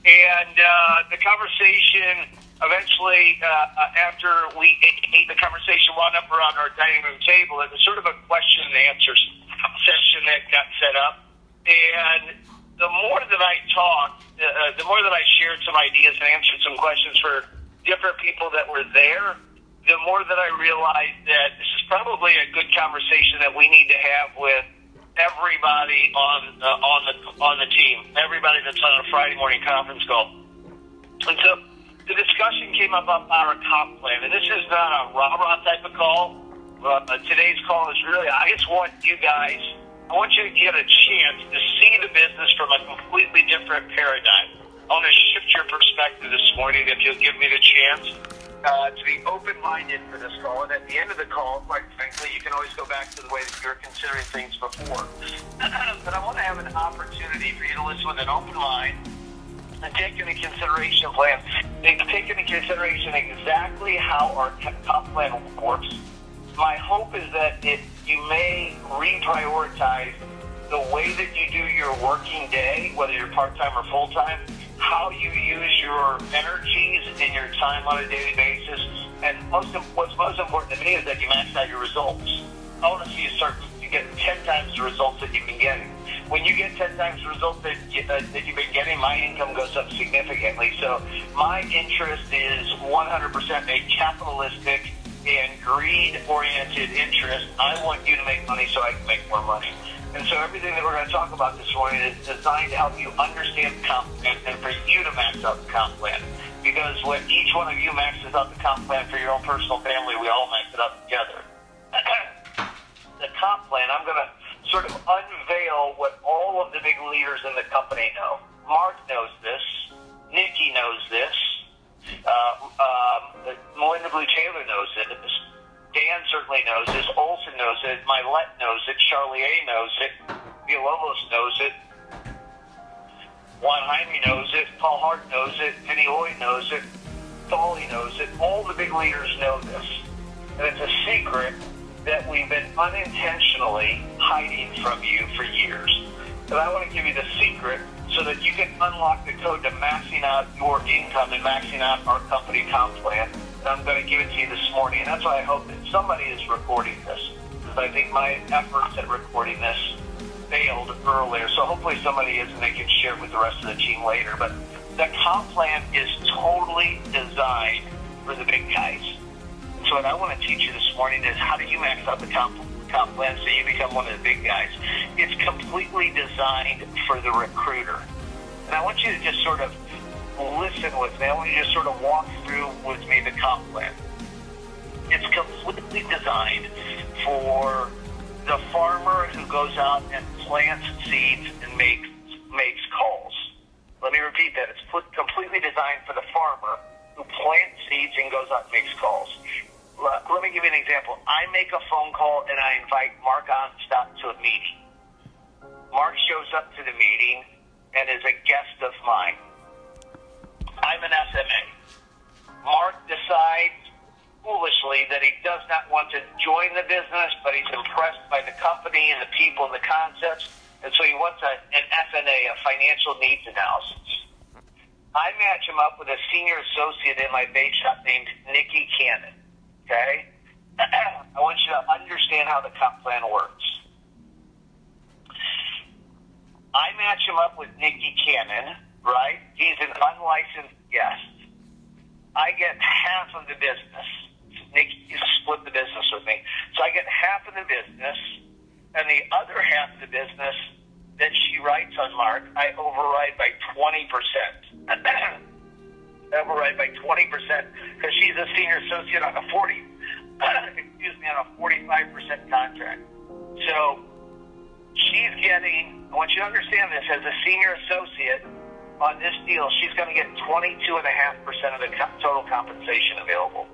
And the conversation eventually, after we ate, the conversation wound up around our dining room table. It was sort of a question and answer session that got set up. And the more that I talked, the more that I shared some ideas and answered some questions for different people that were there, the more that I realized that this is probably a good conversation that we need to have with everybody on the team, everybody that's on a Friday morning conference call. And so the discussion came up on our comp plan, and this is not a rah-rah type of call. Today's call is really, I just want you guys, I want you to get a chance to see the business from a completely different paradigm. I want to shift your perspective this morning, if you'll give me the chance, to be open-minded for this call. And at the end of the call, quite frankly, you can always go back to the way that you were considering things before. But I want to have an opportunity for you to listen with an open mind and take into consideration exactly how our comp plan works. My hope is that you may reprioritize the way that you do your working day, whether you're part-time or full-time, how you use your energies and your time on a daily basis, and what's most important to me is that you max out your results. I want to see you start to get 10 times the results that you've been getting. When you get 10 times the results that you've been getting, my income goes up significantly. So my interest is 100% a capitalistic and greed-oriented interest. I want you to make money so I can make more money. And so everything that we're going to talk about this morning is designed to help you understand the comp plan and for you to max out the comp plan. Because when each one of you maxes out the comp plan for your own personal family, we all max it out together. The comp plan, I'm going to sort of unveil what all of the big leaders in the company know. Mark knows this. Nikki knows this. Melinda Blue Taylor knows this. Dan certainly knows this. Olson knows it. Mylette knows it. Charlie A knows it. Villalobos knows it. Juan Jaime knows it. Paul Hart knows it. Penny Lloyd knows it. Thawley knows it. All the big leaders know this. And it's a secret that we've been unintentionally hiding from you for years. And I want to give you the secret so that you can unlock the code to maxing out your income and maxing out our company comp plan. And I'm going to give it to you this morning. And that's why I hope that somebody is recording this, because I think my efforts at recording this failed earlier. So hopefully somebody is, and they can share it with the rest of the team later. But the comp plan is totally designed for the big guys. So what I want to teach you this morning is how do you max out the comp plan so you become one of the big guys. It's completely designed for the recruiter. And I want you to just sort of listen with me. I want you to just sort of walk through with me the comp plan. It's completely designed for the farmer who goes out and plants seeds and makes calls. Let me repeat that. It's completely designed for the farmer who plants seeds and goes out and makes calls. Let me give you an example. I make a phone call and I invite Mark Onstop to a meeting. Mark shows up to the meeting and is a guest of mine. I'm an SMA. Mark decides foolishly that he does not want to join the business, but he's impressed by the company and the people and the concepts, and so he wants an FNA, a financial needs analysis. I match him up with a senior associate in my bake shop named Nikki Cannon. Okay? I want you to understand how the comp plan works. I match him up with Nikki Cannon, right? He's an unlicensed guest. I get half of the business. Nikki split the business with me. So I get half of the business, and the other half of the business that she writes on Mark, I override by 20%. Override by 20% because she's a senior associate on a 45% contract. So she's getting, I want you to understand this, as a senior associate on this deal, she's going to get 22.5% of the total compensation available.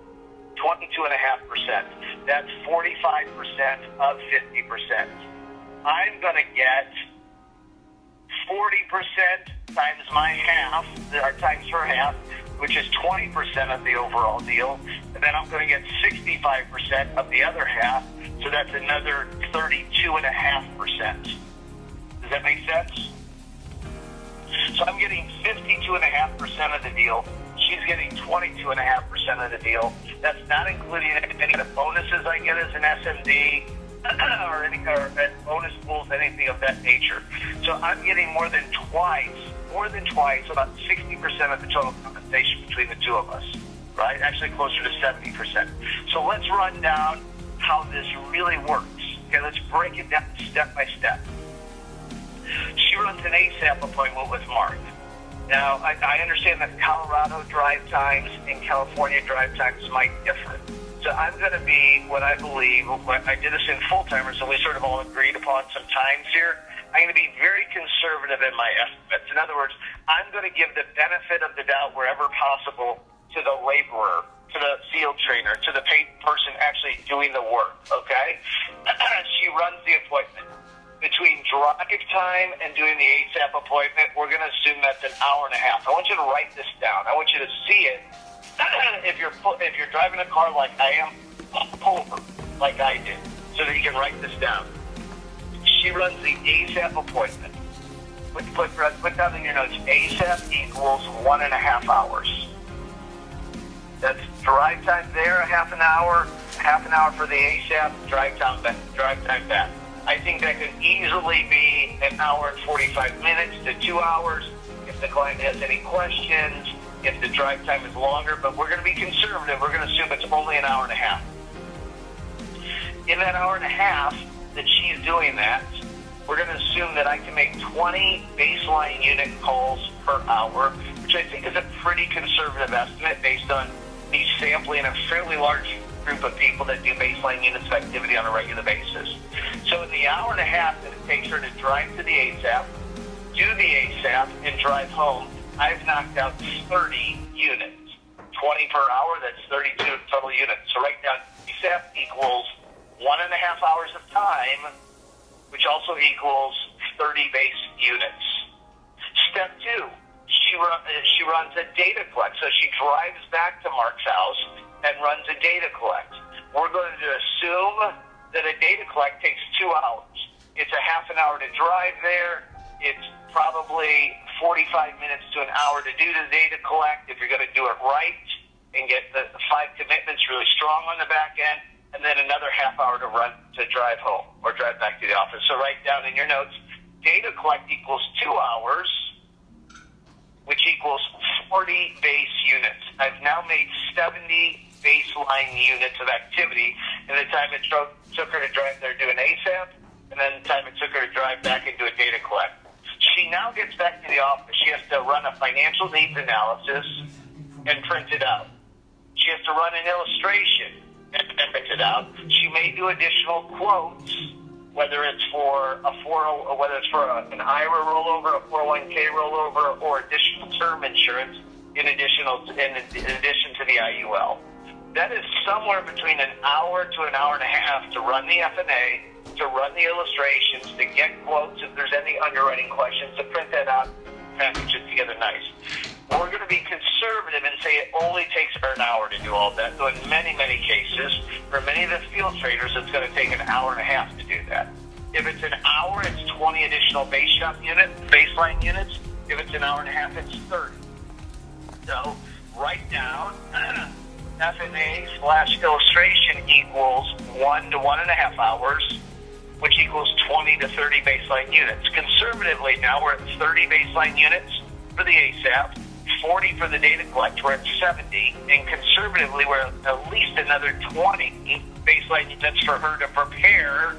22.5%. That's 45% of 50%. I'm going to get 40% times my half, or times her half, which is 20% of the overall deal. And then I'm going to get 65% of the other half, so that's another 32.5%. Does that make sense? So I'm getting 52% 42.5% of the deal. She's getting 22.5% of the deal. That's not including any of the bonuses I get as an SMD or any bonus pools, anything of that nature. So I'm getting more than twice, about 60% of the total compensation between the two of us, right? Actually closer to 70%. So let's run down how this really works. Okay, let's break it down step by step. She runs an ASAP appointment with Mark. Now, I understand that Colorado drive times and California drive times might differ. So I'm going to be what I believe, I did this in full-timers, so we sort of all agreed upon some times here. I'm going to be very conservative in my estimates. In other words, I'm going to give the benefit of the doubt wherever possible to the laborer, to the field trainer, to the paid person actually doing the work, okay? She runs the appointment. Between drive time and doing the ASAP appointment, we're going to assume that's an hour and a half. I want you to write this down. I want you to see it. If you're driving a car like I am, pull over like I did, so that you can write this down. She runs the ASAP appointment. Put down in your notes, ASAP equals 1.5 hours. That's drive time there, a half an hour for the ASAP, drive time back. I think that could easily be an hour and 45 minutes to 2 hours if the client has any questions, if the drive time is longer, but we're going to be conservative. We're going to assume it's only an hour and a half. In that hour and a half that she's doing that, we're going to assume that I can make 20 baseline unit calls per hour, which I think is a pretty conservative estimate based on me sampling a fairly large group of people that do baseline units of activity on a regular basis. So in the hour and a half that it takes her to drive to the ASAP, do the ASAP, and drive home, I've knocked out 30 units. 20 per hour, that's 32 total units. So write down ASAP equals 1.5 hours of time, which also equals 30 base units. Step 2, she runs a data collect. So she drives back to Mark's house and runs a data collect. We're going to assume that a data collect takes 2 hours. It's a half an hour to drive there. It's probably 45 minutes to an hour to do the data collect if you're going to do it right and get the 5 commitments really strong on the back end, and then another half hour to drive home or drive back to the office. So write down in your notes, data collect equals 2 hours, which equals 40 base units. I've now made 70 baseline units of activity in the time it took her to drive there, do an ASAP, and then the time it took her to drive back and do a data collect. She now gets back to the office. She has to run a financial needs analysis and print it out. She has to run an illustration and print it out. She may do additional quotes, whether it's for an IRA rollover, a 401k rollover, or additional term insurance in addition to the IUL. That is somewhere between an hour to an hour and a half to run the F&A, to run the illustrations, to get quotes if there's any underwriting questions, to print that out, package it together nice. We're going to be conservative and say it only takes her an hour to do all that, though in many, many cases, for many of the field traders, it's going to take an hour and a half to do that. If it's an hour, it's 20 additional baseline units. If it's an hour and a half, it's 30. So write down F&A/illustration equals 1 to 1.5 hours, which equals 20 to 30 baseline units. Conservatively, now we're at 30 baseline units for the ASAP, 40 for the data collect, we're at 70, and conservatively, we're at least another 20 baseline units for her to prepare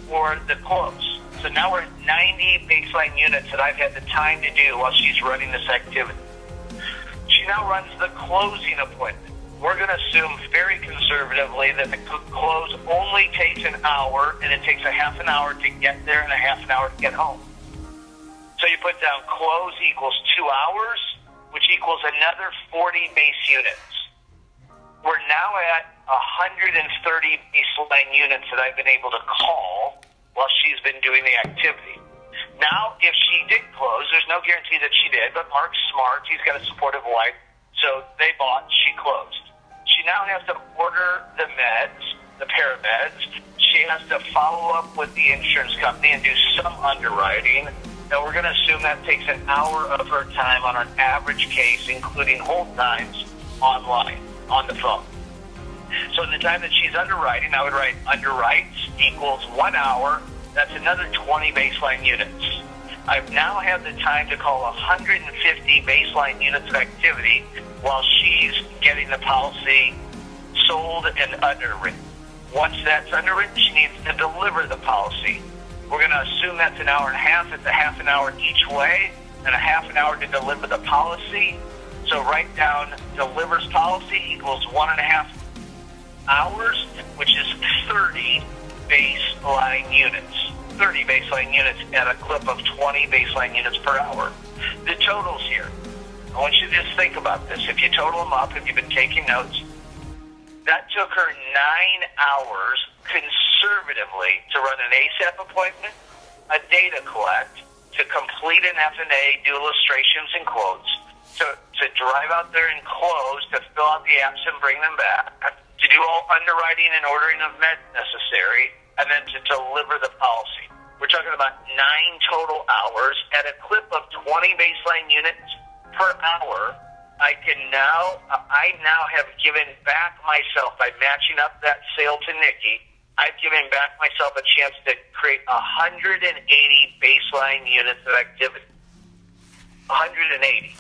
for the close. So now we're at 90 baseline units that I've had the time to do while she's running this activity. She now runs the closing appointment. We're going to assume very conservatively that the close only takes an hour, and it takes a half an hour to get there and a half an hour to get home. So you put down close equals 2 hours, which equals another 40 base units. We're now at 130 baseline units that I've been able to call while she's been doing the activity. Now, if she did close, there's no guarantee that she did, but Mark's smart. He's got a supportive wife, so they bought, she closed. She now has to order the meds, the parameds. She has to follow up with the insurance company and do some underwriting. Now we're going to assume that takes an hour of her time on an average case, including hold times online, on the phone. So in the time that she's underwriting, I would write underwrites equals 1 hour. That's another 20 baseline units. I've now had the time to call 150 baseline units of activity while she's getting the policy sold and underwritten. Once that's underwritten, she needs to deliver the policy. We're going to assume that's an hour and a half. It's a half an hour each way and a half an hour to deliver the policy. So write down delivers policy equals 1.5 hours, which is 30 baseline units. 30 baseline units at a clip of 20 baseline units per hour. The totals here. I want you to just think about this. If you total them up, if you've been taking notes, that took her 9 hours conservatively to run an ASAP appointment, a data collect, to complete an F&A, do illustrations and quotes, to drive out there and close, to fill out the apps and bring them back, to do all underwriting and ordering of meds necessary, and then to deliver the policy. We're talking about 9 total hours at a clip of 20 baseline units per hour. I now have given back myself by matching up that sale to Nikki. I've given back myself a chance to create 180 baseline units of activity. 180.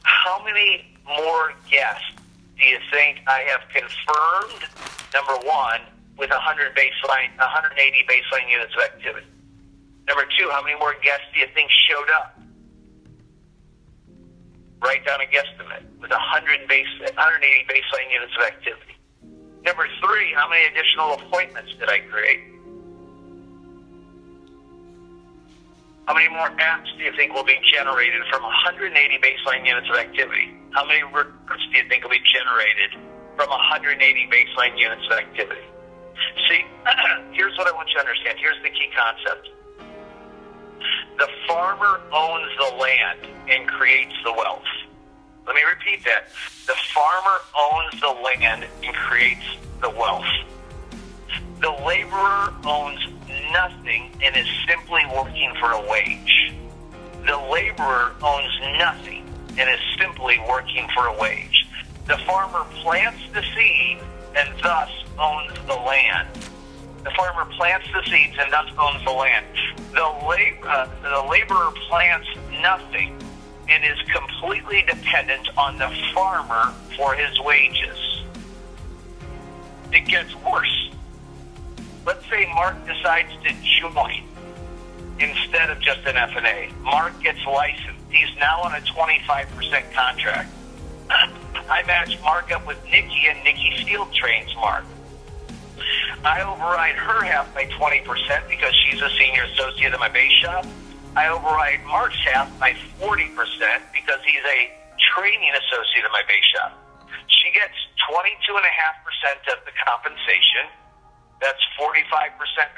How many more guests do you think I have confirmed, number one, with 180 baseline units of activity? Number two, how many more guests do you think showed up? Write down a guesstimate with 180 baseline units of activity. Number three, how many additional appointments did I create? How many more apps do you think will be generated from 180 baseline units of activity? How many reports do you think will be generated from 180 baseline units of activity? See, here's what I want you to understand. Here's the key concept. The farmer owns the land and creates the wealth. Let me repeat that. The farmer owns the land and creates the wealth. The laborer owns nothing and is simply working for a wage. The laborer owns nothing and is simply working for a wage. The farmer plants the seed and thus owns the land. The farmer plants the seeds and thus owns the land. The laborer plants nothing and is completely dependent on the farmer for his wages. It gets worse. Let's say Mark decides to join instead of just an F&A. Mark gets licensed. He's now on a 25% contract. I match Mark up with Nikki, and Nikki field trains Mark. I override her half by 20% because she's a senior associate at my base shop. I override Mark's half by 40% because he's a training associate at my base shop. She gets 22.5% of the compensation. That's 45%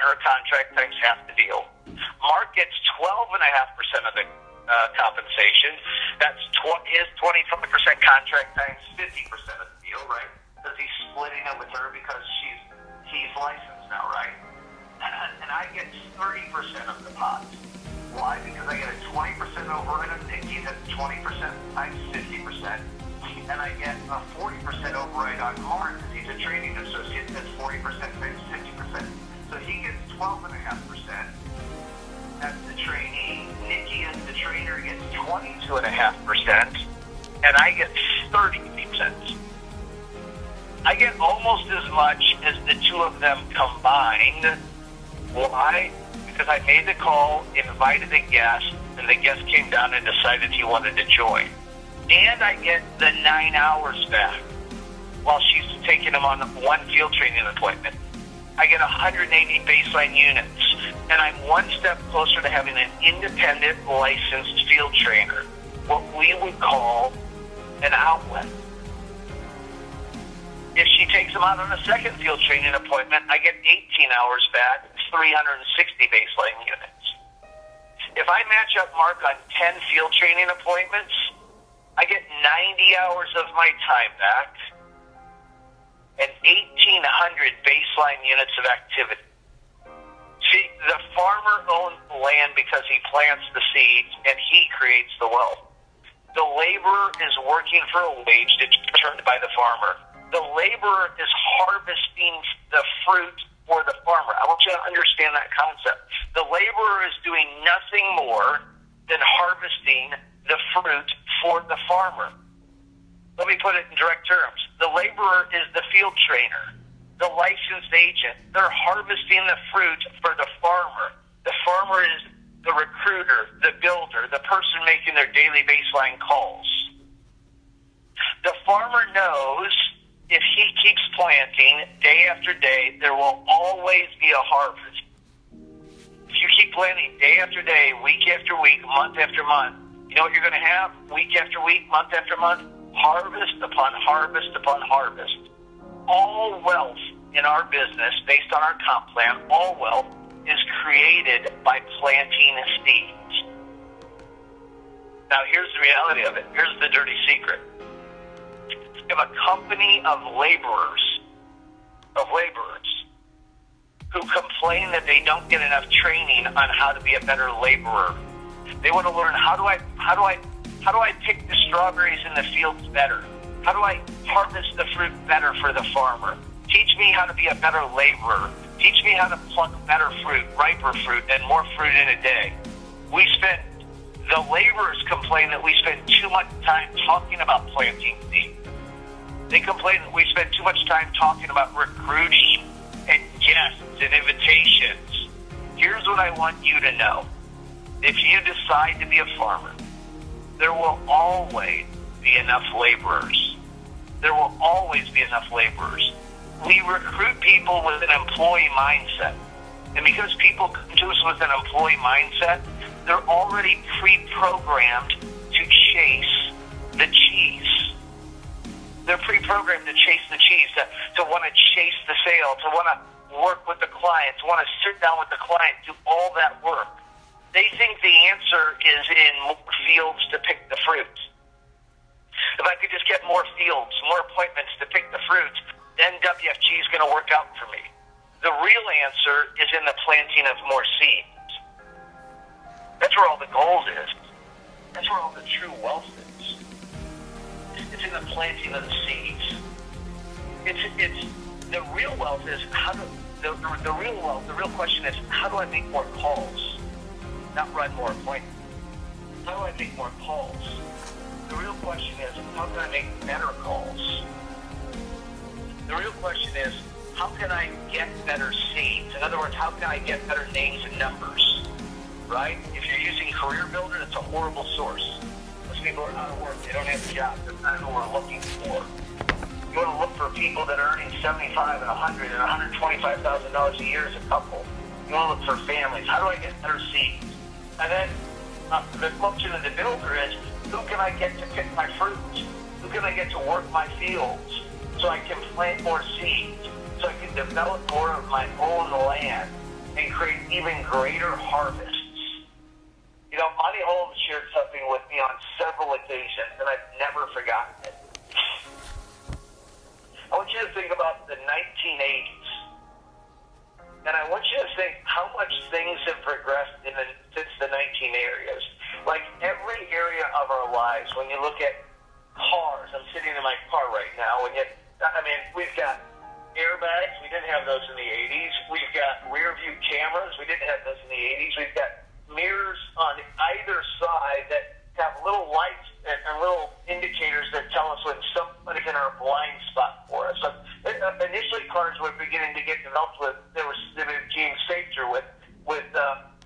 her contract times half the deal. Mark gets 12.5% of the compensation. That's his 25% contract times 50% of the deal, right? Because he's splitting it with her because he's licensed now, right? And I get 30% of the pot. Why? Because I get a 20% override on Nikki. That's 20% times 50%. And I get a 40% override on Mark because he's a training associate. That's 40% times 50%. So he gets 12.5%. That's the trainee. Nikki, as the trainer, gets 22.5%. And I get 30%. I get almost as much as the two of them combined. Why? Because I made the call, invited a guest, and the guest came down and decided he wanted to join. And I get the 9 hours back while she's taking him on one field training appointment. I get 180 baseline units, and I'm one step closer to having an independent licensed field trainer, what we would call an outlet. If she takes him out on a second field training appointment, I get 18 hours back, 360 baseline units. If I match up Mark on 10 field training appointments, I get 90 hours of my time back and 1,800 baseline units of activity. See, the farmer owns the land because he plants the seeds and he creates the wealth. The laborer is working for a wage determined by the farmer. The laborer is harvesting the fruit for the farmer. I want you to understand that concept. The laborer is doing nothing more than harvesting the fruit for the farmer. Let me put it in direct terms. The laborer is the field trainer, the licensed agent. They're harvesting the fruit for the farmer. The farmer is the recruiter, the builder, the person making their daily baseline calls. The farmer knows if he keeps planting day after day, there will always be a harvest. If you keep planting day after day, week after week, month after month, you know what you're going to have week after week, month after month? Harvest upon harvest upon harvest. All wealth in our business, based on our comp plan, all wealth is created by planting seeds. Now, here's the reality of it. Here's the dirty secret. You have a company of laborers who complain that they don't get enough training on how to be a better laborer. They want to learn how do I pick the strawberries in the fields better? How do I harvest the fruit better for the farmer? Teach me how to be a better laborer. Teach me how to pluck better fruit, riper fruit, and more fruit in a day. The laborers complain that we spend too much time talking about planting seeds. They complain that we spend too much time talking about recruiting and guests and invitations. Here's what I want you to know. If you decide to be a farmer, there will always be enough laborers. There will always be enough laborers. We recruit people with an employee mindset. And because people come to us with an employee mindset, they're already pre-programmed to chase the cheese. They're pre-programmed to chase the cheese, to want to chase the sale, to want to work with the client, to want to sit down with the client, do all that work. They think the answer is in more fields to pick the fruit. If I could just get more fields, more appointments to pick the fruit, then WFG is going to work out for me. The real answer is in the planting of more seeds. That's where all the gold is. That's where all the true wealth is. It's in the planting of the seeds. It's the real wealth is the real question is, how do I make more calls? Not run more appointments. How do I make more calls? The real question is, how can I make better calls? The real question is, how can I get better seeds? In other words, how can I get better names and numbers? Right? If you're using Career Builder, it's a horrible source. Most people are out of work. They don't have a job. That's not who we're looking for. You want to look for people that are earning $75,000 and $100,000 and $125,000 a year as a couple. You want to look for families. How do I get better seeds? And then the function of the builder is, who can I get to pick my fruits? Who can I get to work my fields so I can plant more seeds, so I can develop more of my own land and create even greater harvests? You know, Monty Holmes shared something with me on several occasions, and I've never forgotten it. I want you to think about the 1980s, and I want you to think how much things have progressed since the 1980s. Like every area of our lives, when you look at cars, I'm sitting in my car right now, we've got airbags, we didn't have those in the 80s. We've got rear view cameras, we didn't have those in the 80s. We've got mirrors on either side that have little lights and little indicators that tell us when somebody's in our blind spot for us. So initially, cars were beginning to get developed they were getting safer with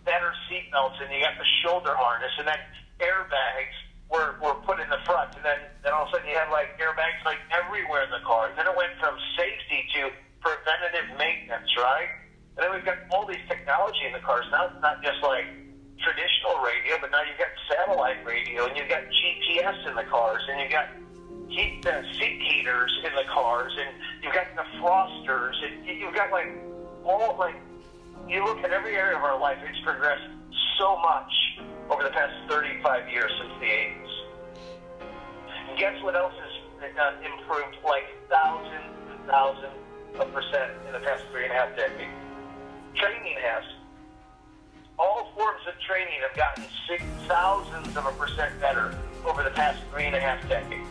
better seat belts, and you got the shoulder harness, and then airbags were put in the front, and then all of a sudden you had like airbags like everywhere in the car. And then it went from safety to preventative maintenance, right? And then we've got all these technology in the cars. Now it's not just like traditional radio, but now you've got satellite radio, and you've got GPS in the cars, and you've got seat heaters in the cars, and you've got the frosters, and you've got you look at every area of our life, it's progressed so much over the past 35 years since the 80s. And guess what else has improved like thousands and thousands of percent in the past 3.5 decades? Training has. hours of training have gotten 6,000% better over the past 3.5 decades.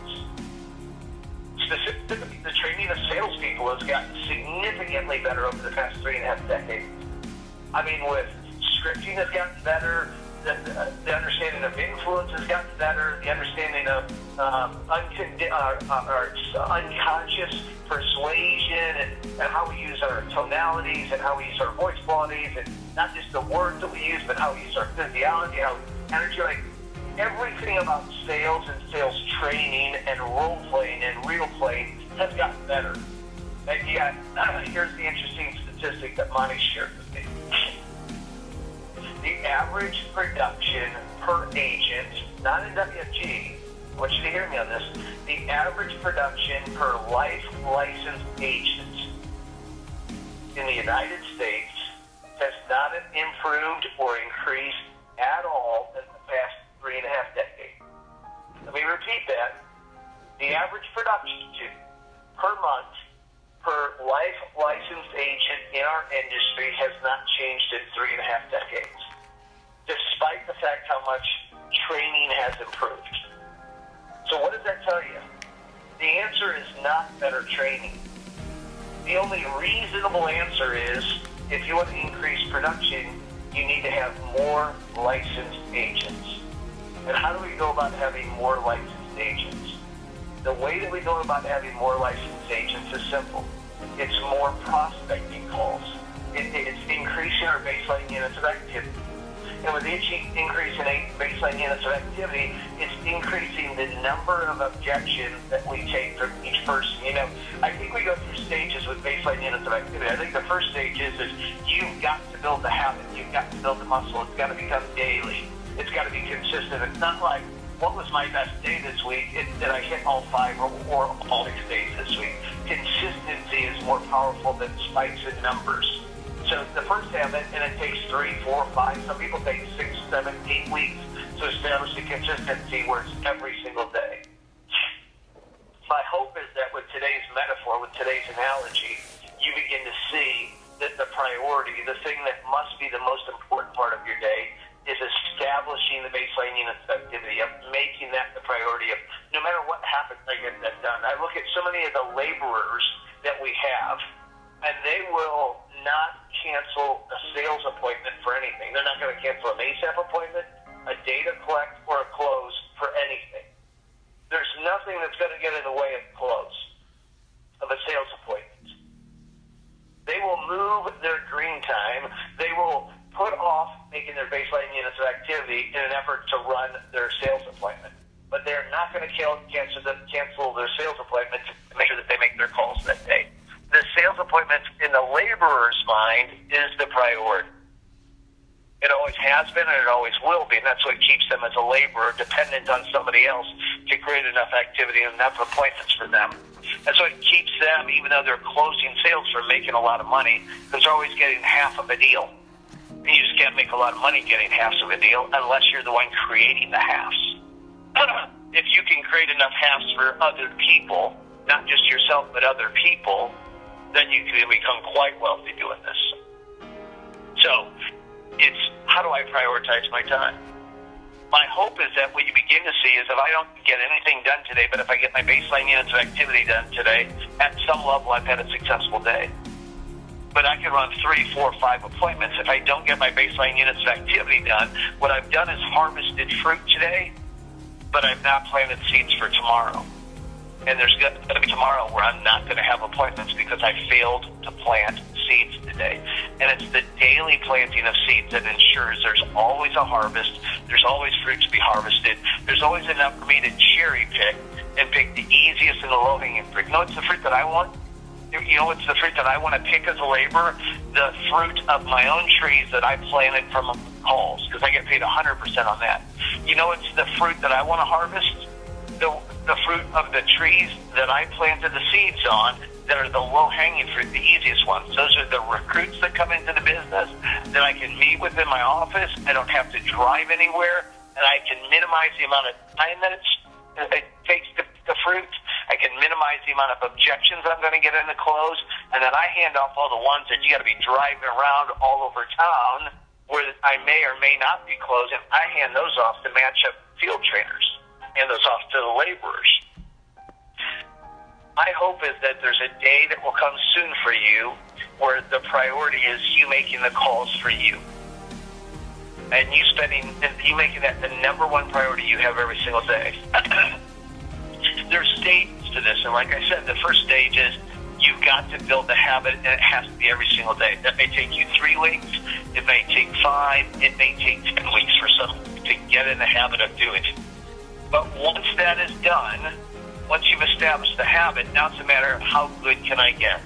Specifically, the training of salespeople has gotten significantly better over the past 3.5 decades. I mean, with scripting has gotten better, the understanding of influence has gotten better, the understanding of unconscious persuasion and how we use our tonalities and how we use our voice qualities, and not just the words that we use, but how we use our physiology, how energy, like everything about sales and sales training and role playing and real play has gotten better. And yet, here's the interesting statistic that Monty shared with me. The average production per agent, not in WFG, I want you to hear me on this, the average production per life licensed agent in the United States has not improved or increased at all in the past 3.5 decades. Let me repeat that. The average production per month per life licensed agent in our industry has not changed in 3.5 decades, despite the fact how much training has improved. So what does that tell you? The answer is not better training. The only reasonable answer is, if you want to increase production, you need to have more licensed agents. And how do we go about having more licensed agents? The way that we go about having more licensed agents is simple. It's more prospecting calls. It's increasing our baseline units of activity. And with each increase in baseline units of activity, it's increasing the number of objections that we take from each person. You know, I think we go through stages with baseline units of activity. I think the first stage is you've got to build the habit. You've got to build the muscle. It's got to become daily. It's got to be consistent. It's not like, what was my best day this week? Did I hit all 5 or all 6 days this week? Consistency is more powerful than spikes in numbers. So the first habit, and it takes 3, 4, 5, some people take 6, 7, 8 weeks to establish a consistency where it's every single day. My hope is that with today's metaphor, with today's analogy, you begin to see that the priority, the thing that must be the most important part of your day, is establishing the baseline units of activity, of making that the priority of, no matter what happens, I get that done. I look at so many of the laborers that we have, and they will not cancel a sales appointment for anything. They're not going to cancel an ASAP appointment, a data collect, or a close for anything. There's nothing that's going to get in the way of close, of a sales appointment. They will move their green time. They will put off making their baseline units of activity in an effort to run their sales appointment. But they're not going to cancel their sales appointment to make sure that they make their calls that day. The sales appointment in the laborer's mind is the priority. It always has been and it always will be, and that's what keeps them as a laborer, dependent on somebody else to create enough activity and enough appointments for them. And so it keeps them, even though they're closing sales, from making a lot of money, because they're always getting half of a deal. And you just can't make a lot of money getting halves of a deal unless you're the one creating the halves. If you can create enough halves for other people, not just yourself, but other people, then you can become quite wealthy doing this. So, it's how do I prioritize my time? My hope is that what you begin to see is if I don't get anything done today, but if I get my baseline units of activity done today, at some level I've had a successful day. But I can run 3, 4, 5 appointments. If I don't get my baseline units of activity done, what I've done is harvested fruit today, but I've not planted seeds for tomorrow. And there's going to be tomorrow where I'm not going to have appointments because I failed to plant seeds today. And it's the daily planting of seeds that ensures there's always a harvest, there's always fruit to be harvested, there's always enough for me to cherry pick and pick the easiest and the low-hanging fruit. You know what's the fruit that I want? You know what's the fruit that I want to pick as a laborer? The fruit of my own trees that I planted from calls, because I get paid 100% on that. You know what's the fruit that I want to harvest? The fruit of the trees that I planted the seeds on that are the low-hanging fruit, the easiest ones. Those are the recruits that come into the business that I can meet with in my office. I don't have to drive anywhere, and I can minimize the amount of time that it takes to fruit. I can minimize the amount of objections I'm going to get in the close, and then I hand off all the ones that you got to be driving around all over town where I may or may not be closing, I hand those off to match up field trainers, hand those off to the laborers. My hope is that there's a day that will come soon for you where the priority is you making the calls for you. And you making that the number one priority you have every single day. There's stages to this, and like I said, the first stage is you've got to build the habit, and it has to be every single day. That may take you 3 weeks, it may take 5, it may take 10 weeks for some to get in the habit of doing it. But once that is done, once you've established the habit, now it's a matter of how good can I get.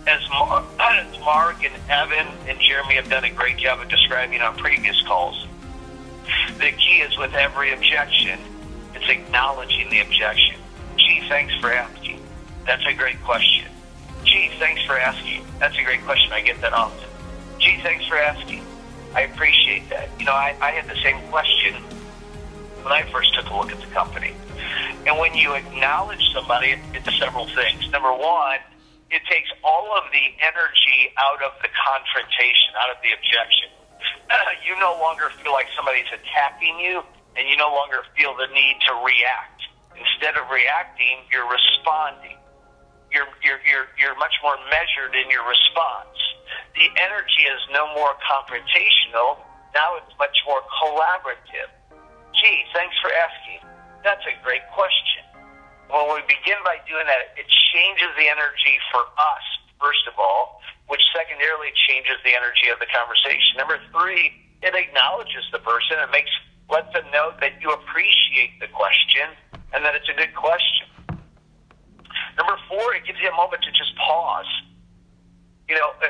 As Mark and Evan and Jeremy have done a great job of describing on previous calls, the key is with every objection, it's acknowledging the objection. Gee, thanks for asking. That's a great question. Gee, thanks for asking. That's a great question. I get that often. Gee, thanks for asking. I appreciate that. I had the same question when I first took a look at the company. And when you acknowledge somebody, it's several things. Number one, it takes all of the energy out of the confrontation, out of the objection. You no longer feel like somebody's attacking you, and you no longer feel the need to react. Instead of reacting, you're responding. You're much more measured in your response. The energy is no more confrontational. Now it's much more collaborative. Gee, thanks for asking. That's a great question. When we begin by doing that, it changes the energy for us, first of all, which secondarily changes the energy of the conversation. Number 3, it acknowledges the person and lets them know that you appreciate the question and that it's a good question. Number 4, it gives you a moment to just pause.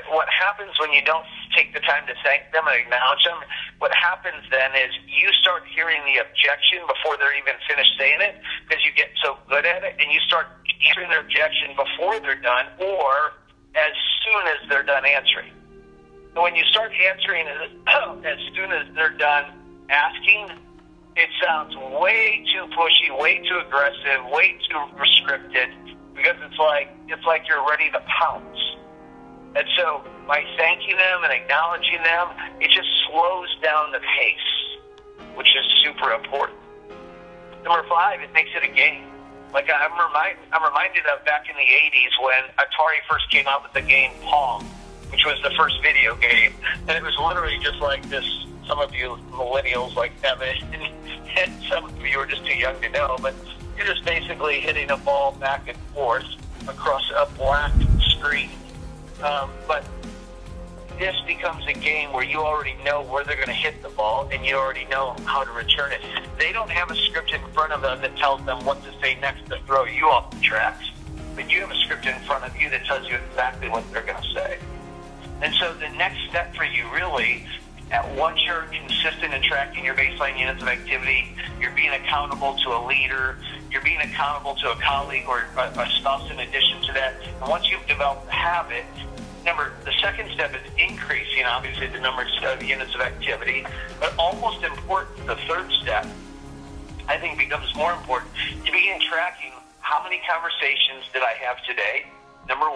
What happens when you don't take the time to thank them and acknowledge them, what happens then is you start hearing the objection before they're even finished saying it because you get so good at it, and you start answering their objection before they're done or as soon as they're done answering. So when you start answering as soon as they're done asking, it sounds way too pushy, way too aggressive, way too restricted because it's like you're ready to pounce. And so by thanking them and acknowledging them, it just slows down the pace, which is super important. Number 5, it makes it a game. Like I'm reminded of back in the 80s when Atari first came out with the game Pong, which was the first video game. And it was literally just like this. Some of you millennials like Evan, and some of you are just too young to know, but you're just basically hitting a ball back and forth across a black screen. But this becomes a game where you already know where they're going to hit the ball and you already know how to return it. They don't have a script in front of them that tells them what to say next to throw you off the tracks. But you have a script in front of you that tells you exactly what they're going to say. And so the next step for you really, once you're consistent in tracking your baseline units of activity, you're being accountable to a leader, you're being accountable to a colleague or a spouse in addition to that. And once you've developed the habit, remember, the second step is increasing, obviously, the number of units of activity. But almost important, the third step, I think, becomes more important. You begin tracking how many conversations did I have today, number 1.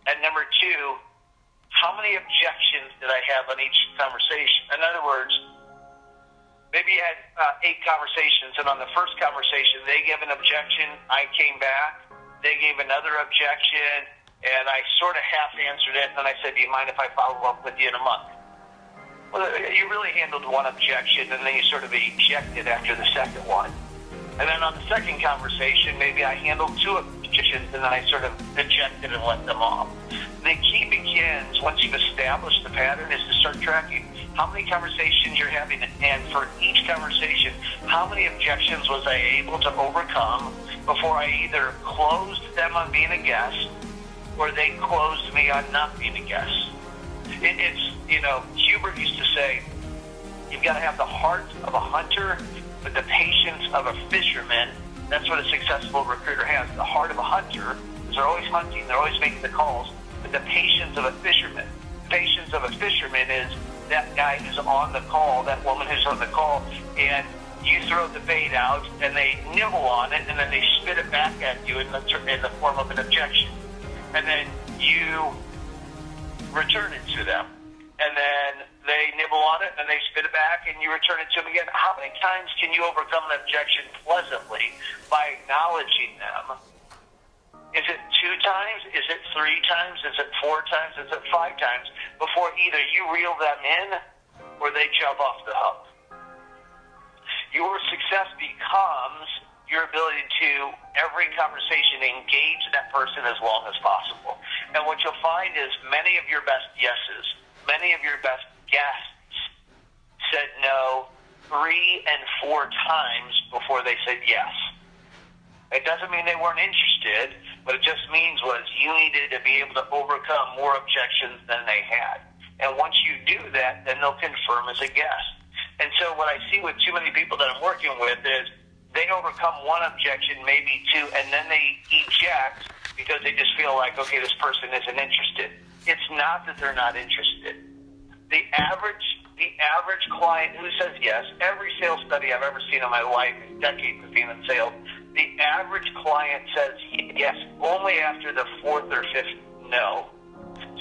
And number 2, how many objections did I have on each conversation? In other words, maybe you had 8 conversations, and on the first conversation, they gave an objection, I came back, they gave another objection, and I sort of half-answered it, and then I said, do you mind if I follow up with you in a month? Well, you really handled one objection, and then you sort of ejected after the second one. And then on the second conversation, maybe I handled 2 objections, and then I sort of ejected and let them off. The key begins, once you've established the pattern, is to start tracking how many conversations you're having, and for each conversation, how many objections was I able to overcome before I either closed them on being a guest or they closed me on not being a guest. Hubert used to say, you've got to have the heart of a hunter, but the patience of a fisherman. That's what a successful recruiter has. The heart of a hunter, because they're always hunting, they're always making the calls, but the patience of a fisherman. The patience of a fisherman is that guy who's on the call, that woman who's on the call, and you throw the bait out, and they nibble on it, and then they spit it back at you in the form of an objection. And then you return it to them. And then they nibble on it, and they spit it back, and you return it to them again. How many times can you overcome an objection pleasantly by acknowledging them? Is it 2 times? Is it 3 times? Is it 4 times? Is it 5 times before either you reel them in or they jump off the hook? Your success becomes your ability to, every conversation, engage that person as long as possible. And what you'll find is many of your best yeses, many of your best guests said no 3 and 4 times before they said yes. It doesn't mean they weren't interested, but it just means was you needed to be able to overcome more objections than they had. And once you do that, then they'll confirm as a guest. And so what I see with too many people that I'm working with is they overcome 1 objection, maybe 2, and then they eject because they just feel like, okay, this person isn't interested. It's not that they're not interested. The average client who says yes, every sales study I've ever seen in my life, decades of being in sales, the average client says yes only after the 4th or 5th no.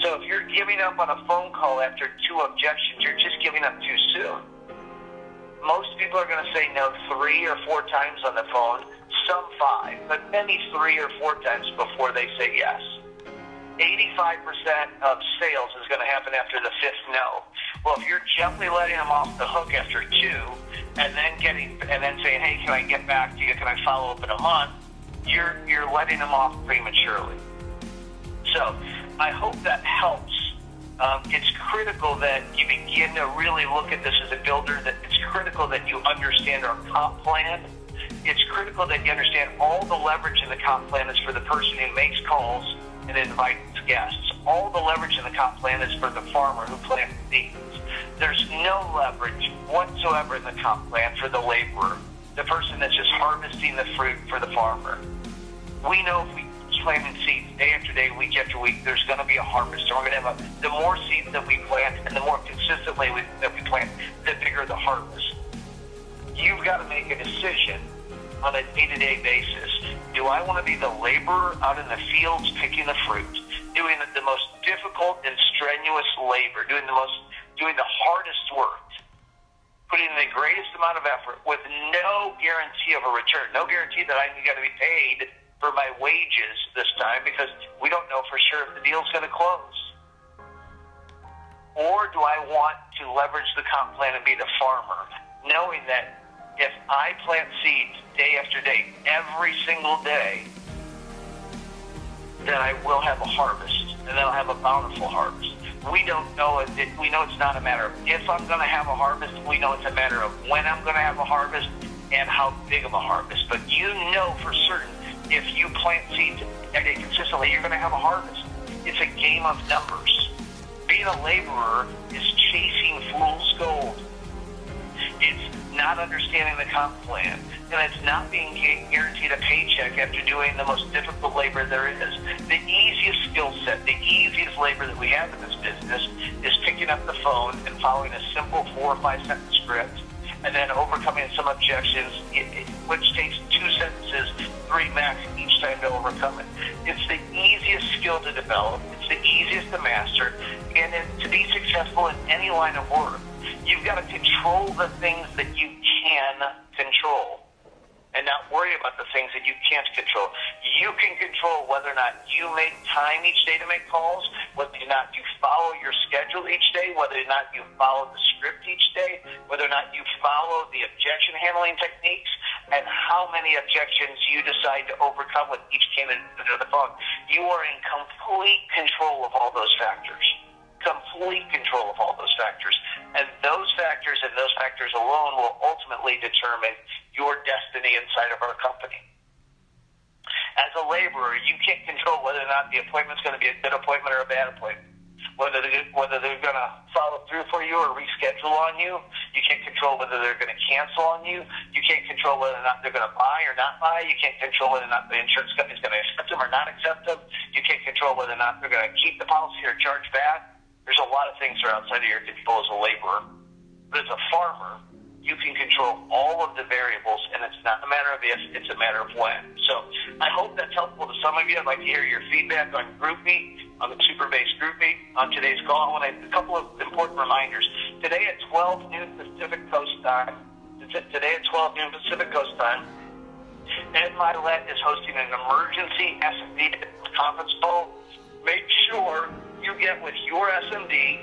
So if you're giving up on a phone call after 2 objections, you're just giving up too soon. Most people are going to say no 3 or 4 times on the phone, some 5, but many 3 or 4 times before they say yes. 85% of sales is going to happen after the 5th no. Well, if you're gently letting them off the hook after 2, and then saying, hey, can I get back to you? Can I follow up in a month? You're letting them off prematurely. So I hope that helps. It's critical that you begin to really look at this as a builder. That it's critical that you understand our comp plan. It's critical that you understand all the leverage in the comp plan is for the person who makes calls and invites guests. All the leverage in the comp plan is for the farmer who plants seeds. There's no leverage whatsoever in the comp plan for the laborer, the person that's just harvesting the fruit for the farmer. We know if we plant seeds day after day, week after week, there's going to be a harvest. And we're going to have the more seeds that we plant and the more consistently that we plant, the bigger the harvest. You've got to make a decision on a day-to-day basis. Do I want to be the laborer out in the fields picking the fruit, doing the most difficult and strenuous labor, doing the hardest work, putting in the greatest amount of effort with no guarantee of a return, no guarantee that I'm going to be paid for my wages this time because we don't know for sure if the deal's going to close? Or do I want to leverage the comp plan and be the farmer, knowing that if I plant seeds day after day, every single day, then I will have a harvest, and then I'll have a bountiful harvest. We don't know it. We know it's not a matter of if I'm going to have a harvest. We know it's a matter of when I'm going to have a harvest and how big of a harvest. But you know for certain if you plant seeds every day consistently, you're going to have a harvest. It's a game of numbers. Being a laborer is chasing fool's gold. It's not understanding the comp plan, and it's not being guaranteed a paycheck after doing the most difficult labor there is. The easiest skill set, the easiest labor that we have in this business is picking up the phone and following a simple 4 or 5 sentence script, and then overcoming some objections, which takes 2 sentences, 3 max each time to overcome it. It's the easiest skill to develop. It's the easiest to master, and to be successful in any line of work, you've got to control the things that you can control and not worry about the things that you can't control. You can control whether or not you make time each day to make calls, whether or not you follow your schedule each day, whether or not you follow the script each day, whether or not you follow the objection handling techniques, and how many objections you decide to overcome with each candidate on the phone. You are in complete control of all those factors. Complete control of all those factors. And those factors and those factors alone will ultimately determine your destiny inside of our company. As a laborer, you can't control whether or not the appointment's going to be a good appointment or a bad appointment. Whether they're going to follow through for you or reschedule on you. You can't control whether they're going to cancel on you. You can't control whether or not they're going to buy or not buy. You can't control whether or not the insurance company is going to accept them or not accept them. You can't control whether or not they're going to keep the policy or charge back. There's a lot of things that are outside of your control as a laborer. But as a farmer, you can control all of the variables, and it's not a matter of if, it's a matter of when. So I hope that's helpful to some of you. I'd like to hear your feedback on GroupMe, on the Super Base GroupMe. On today's call, I want a couple of important reminders. today at 12 noon Pacific Coast time, Ed Milet is hosting an emergency SMD conference call. Make sure you get with your SMD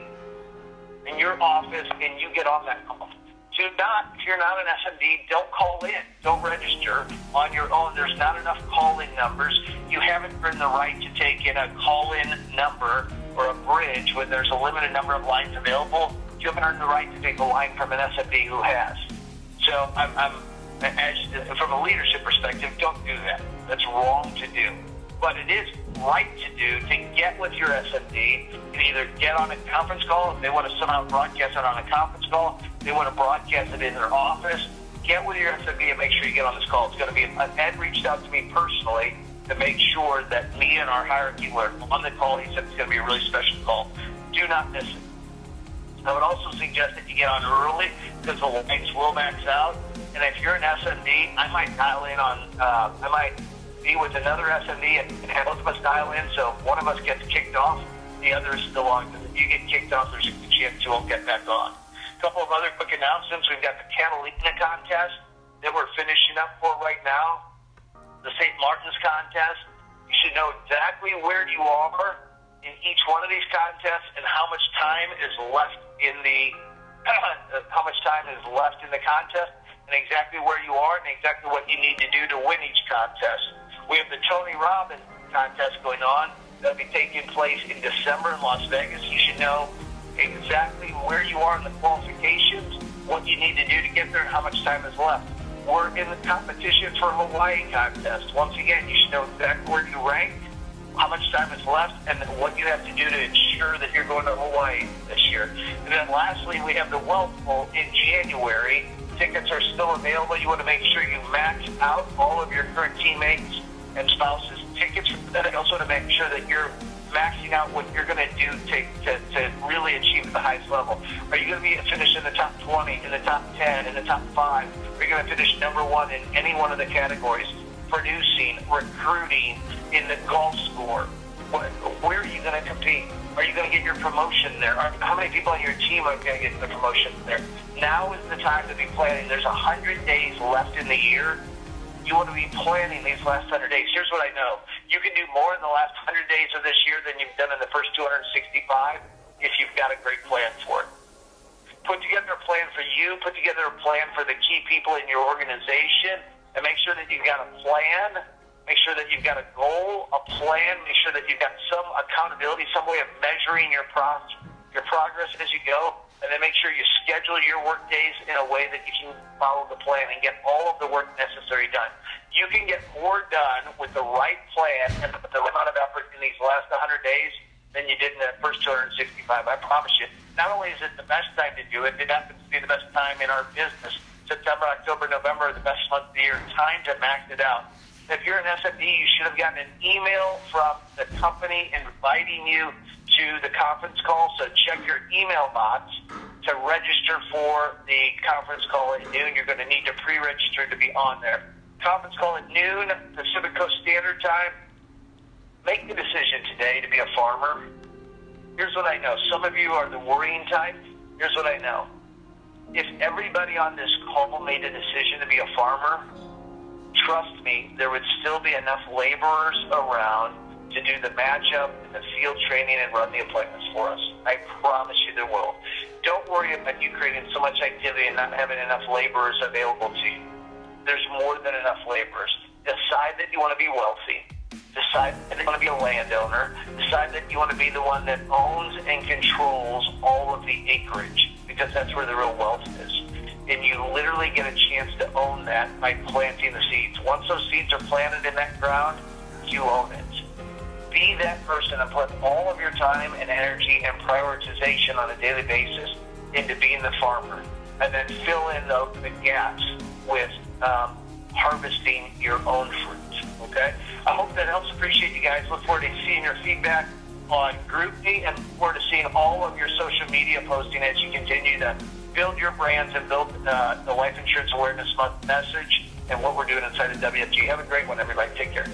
in your office and you get on that call. If you're not an SMD, don't call in. Don't register on your own. There's not enough call-in numbers. You haven't earned the right to take in a call-in number or a bridge when there's a limited number of lines available. You haven't earned the right to take a line from an SMD who has. So from a leadership perspective, don't do that. That's wrong to do. But it is right to do to get with your SMD and either get on a conference call if they want to somehow broadcast it on a conference call. They want to broadcast it in their office. Get with your SMD and make sure you get on this call. It's going to be, Ed reached out to me personally to make sure that me and our hierarchy were on the call. He said it's going to be a really special call. Do not miss it. I would also suggest that you get on early because the lines will max out. And if you're an SMD, I might dial in on, I might be with another SMD and have both of us dial in, so if one of us gets kicked off, the other is still on. Because if you get kicked off, there's a good chance you won't get back on. A couple of other quick announcements. We've got the Catalina contest that we're finishing up for right now. The St. Martin's contest. You should know exactly where you are in each one of these contests and how much time is left in the contest, and exactly where you are and exactly what you need to do to win each contest. We have the Tony Robbins contest going on. That'll be taking place in December in Las Vegas. You should know exactly where you are in the qualifications, what you need to do to get there, and how much time is left. We're in the competition for Hawaii contest. Once again, you should know exactly where you rank, how much time is left, and what you have to do to ensure that you're going to Hawaii this year. And then lastly, we have the Wealth Bowl in January. Tickets are still available. You want to make sure you max out all of your current teammates and spouses' tickets. Then you also want to make sure that you're maxing out what you're going to do to really achieve the highest level. Are you going to be finish in the top 20, in the top 10, in the top 5? Are you going to finish number 1 in any one of the categories? Producing, recruiting, in the golf score. Where are you going to compete? Are you going to get your promotion there? How many people on your team are going to get the promotion there? Now is the time to be planning. There's 100 days left in the year. You want to be planning these last 100 days. Here's what I know. You can do more in the last 100 days of this year than you've done in the first 265 if you've got a great plan for it. Put together a plan for you. Put together a plan for the key people in your organization, and make sure that you've got a plan. Make sure that you've got a goal, a plan. Make sure that you've got some accountability, some way of measuring your progress as you go. And then make sure you schedule your work days in a way that you can follow the plan and get all of the work necessary done. You can get more done with the right plan and the amount of effort in these last 100 days than you did in the first 265. I promise you. Not only is it the best time to do it, it happens to be the best time in our business. September, October, November are the best months of the year. Time to max it out. If you're an SMD, you should have gotten an email from the company inviting you to the conference call. So check your email box to register for the conference call at noon. You're going to need to pre-register to be on there. Conference call at noon, Pacific Coast Standard Time. Make the decision today to be a farmer. Here's what I know. Some of you are the worrying type. Here's what I know. If everybody on this call made a decision to be a farmer, trust me, there would still be enough laborers around to do the matchup and the field training and run the appointments for us. I promise you there will. Don't worry about you creating so much activity and not having enough laborers available to you. There's more than enough laborers. Decide that you want to be wealthy. Decide that you want to be a landowner. Decide that you want to be the one that owns and controls all of the acreage, because that's where the real wealth is. And you literally get a chance to own that by planting the seeds. Once those seeds are planted in that ground, you own it. Be that person and put all of your time and energy and prioritization on a daily basis into being the farmer. And then fill in the gaps with harvesting your own fruit. Okay? I hope that helps. Appreciate you guys. Look forward to seeing your feedback on GroupMe, and look forward to seeing all of your social media posting as you continue to build your brands and build the Life Insurance Awareness Month message and what we're doing inside of WFG. Have a great one, everybody. Take care.